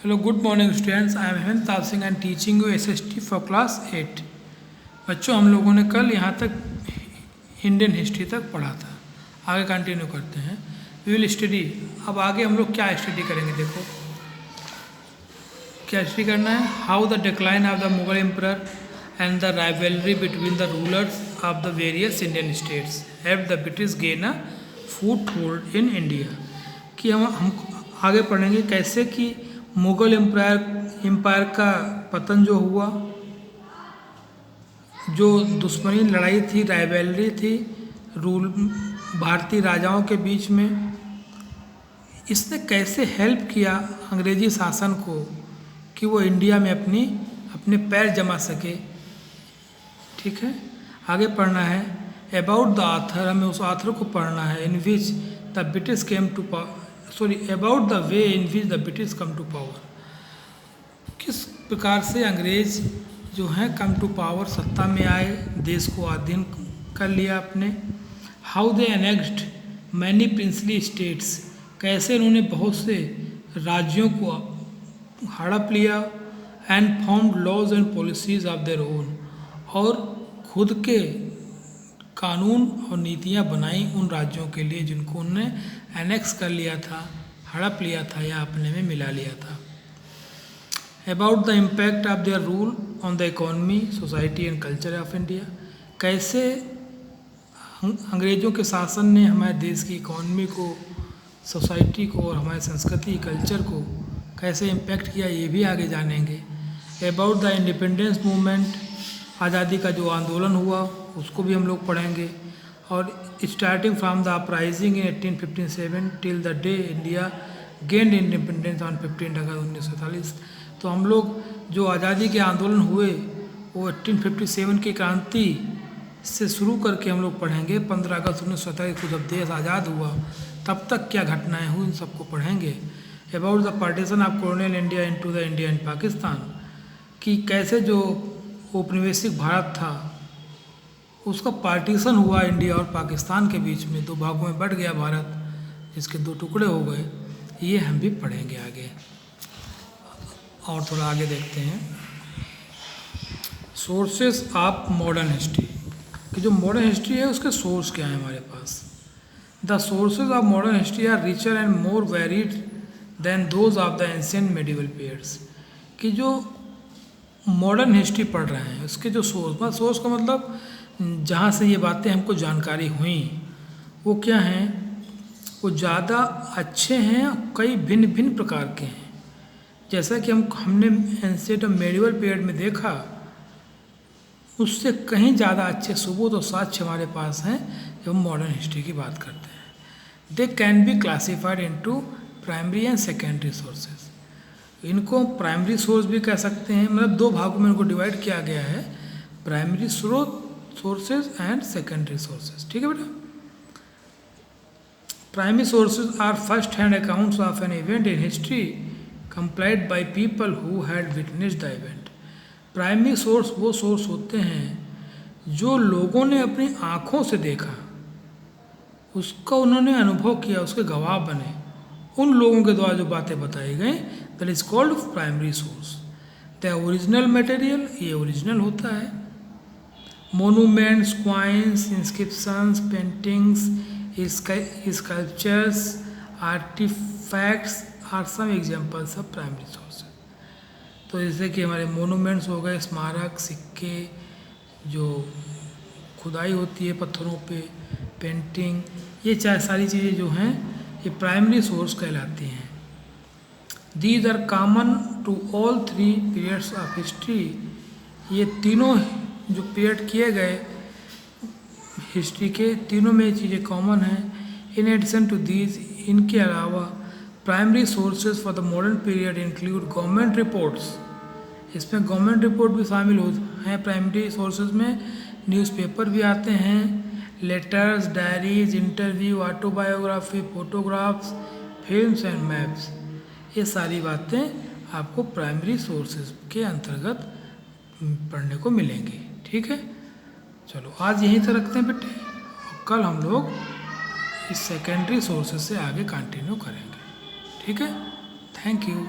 Hello good morning students, I am Hemant Tap Singh and teaching you SST for class 8। बच्चों, हम लोगों ने कल यहाँ तक इंडियन हिस्ट्री तक पढ़ा था। आगे कंटिन्यू करते हैं। We will study. अब आगे हम लोग क्या स्टडी करेंगे, देखो क्या स्टडी करना है। How the decline of the Mughal emperor and the rivalry between the rulers of the various Indian states have the British gain a foot hold in India. कि हम आगे पढ़ेंगे कैसे कि मुगल एम्पायर का पतन जो हुआ, जो दुश्मनी लड़ाई थी, राइवलरी थी रूल भारतीय राजाओं के बीच में, इसने कैसे हेल्प किया अंग्रेजी शासन को कि वो इंडिया में अपने पैर जमा सके। ठीक है, आगे पढ़ना है। अबाउट द ऑथर, हमें उस ऑथर को पढ़ना है। In which the British came to about the way in which the British come to power. किस प्रकार से अंग्रेज जो हैं कम टू पावर, सत्ता में आए, देश को अधीन कर लिया अपने। How they annexed many princely states, कैसे उन्होंने बहुत से राज्यों को हड़प लिया। And formed laws and policies of their own, और खुद के कानून और नीतियां बनाई उन राज्यों के लिए जिनको उन्होंने एनेक्स कर लिया था, हड़प लिया था या अपने में मिला लिया था। About the impact of their rule on the economy, society and culture of India, कैसे अंग्रेज़ों के शासन ने हमारे देश की इकोनॉमी को, सोसाइटी को और हमारी संस्कृति कल्चर को कैसे इम्पैक्ट किया, ये भी आगे जानेंगे। अबाउट द इंडिपेंडेंस मूवमेंट, आज़ादी का जो आंदोलन हुआ उसको भी हम लोग पढ़ेंगे। और starting from the uprising in 1857 till the day India gained independence on 15 अगस्त 1947। तो हम लोग जो आज़ादी के आंदोलन हुए वो 1857 की क्रांति से शुरू करके हम लोग पढ़ेंगे। 15 अगस्त 1947 को जब देश आज़ाद हुआ तब तक क्या घटनाएं हुई, इन सबको पढ़ेंगे। About the partition of colonial India into the India and Pakistan, कि कैसे जो औपनिवेशिक भारत था उसका पार्टीशन हुआ इंडिया और पाकिस्तान के बीच में, दो भागों में बट गया भारत, जिसके दो टुकड़े हो गए। ये हम भी पढ़ेंगे आगे। और थोड़ा आगे देखते हैं। सोर्सेस ऑफ मॉडर्न हिस्ट्री, कि जो मॉडर्न हिस्ट्री है उसके सोर्स क्या हैं हमारे पास। The sources of modern history are richer and more varied than those of the ancient medieval periods. कि जो मॉडर्न हिस्ट्री पढ़ रहे हैं उसके जो सोर्स का मतलब जहाँ से ये बातें हमको जानकारी हुई वो क्या हैं, वो ज़्यादा अच्छे हैं, कई भिन्न भिन्न प्रकार के हैं। जैसा कि हमने एंशिएंट और मेडिवल पीरियड में देखा, उससे कहीं ज़्यादा अच्छे सबूत और साक्ष्य हमारे पास हैं जब हम मॉडर्न हिस्ट्री की बात करते हैं। They can be classified into primary and secondary sources. इनको प्राइमरी सोर्स भी कह सकते हैं, मतलब दो भागों में इनको डिवाइड किया गया है, primary sources and secondary sources. ठीक है बेटा। Primary sources are first hand accounts of an event in history compiled by people who had witnessed the event. Primary source वो सोर्स होते हैं जो लोगों ने अपनी आँखों से देखा, उसका उन्होंने अनुभव किया, उसके गवाह बने, उन लोगों के द्वारा जो बातें बताई गई, that is called primary source. The original material, ये ओरिजिनल होता है। Monuments, coins, inscriptions, paintings, sculptures, artefacts are some examples of primary source. तो जैसे कि हमारे मोनूमेंट्स हो गए, स्मारक, सिक्के, जो खुदाई होती है पत्थरों पे, पेंटिंग, ये सारी चीज़ें जो हैं ये प्राइमरी सोर्स कहलाती हैं। These are common to all three periods of history. ये तीनों जो पीरियड किए गए हिस्ट्री के, तीनों में ये चीज़ें कॉमन हैं। इन एडिशन टू दीज, इनके अलावा primary sources for the modern period include government reports. इसमें गवर्नमेंट रिपोर्ट भी शामिल हैं प्राइमरी सोर्सेज में। न्यूज़पेपर भी आते हैं, letters, diaries, interview, autobiography, photographs, films and maps, ये सारी बातें आपको प्राइमरी सोर्सेज के अंतर्गत पढ़ने को मिलेंगी। ठीक है, चलो आज यहीं तक रखते हैं बेटे, और कल हम लोग इस सेकेंडरी सोर्सेज से आगे कंटिन्यू करेंगे। ठीक है, थैंक यू।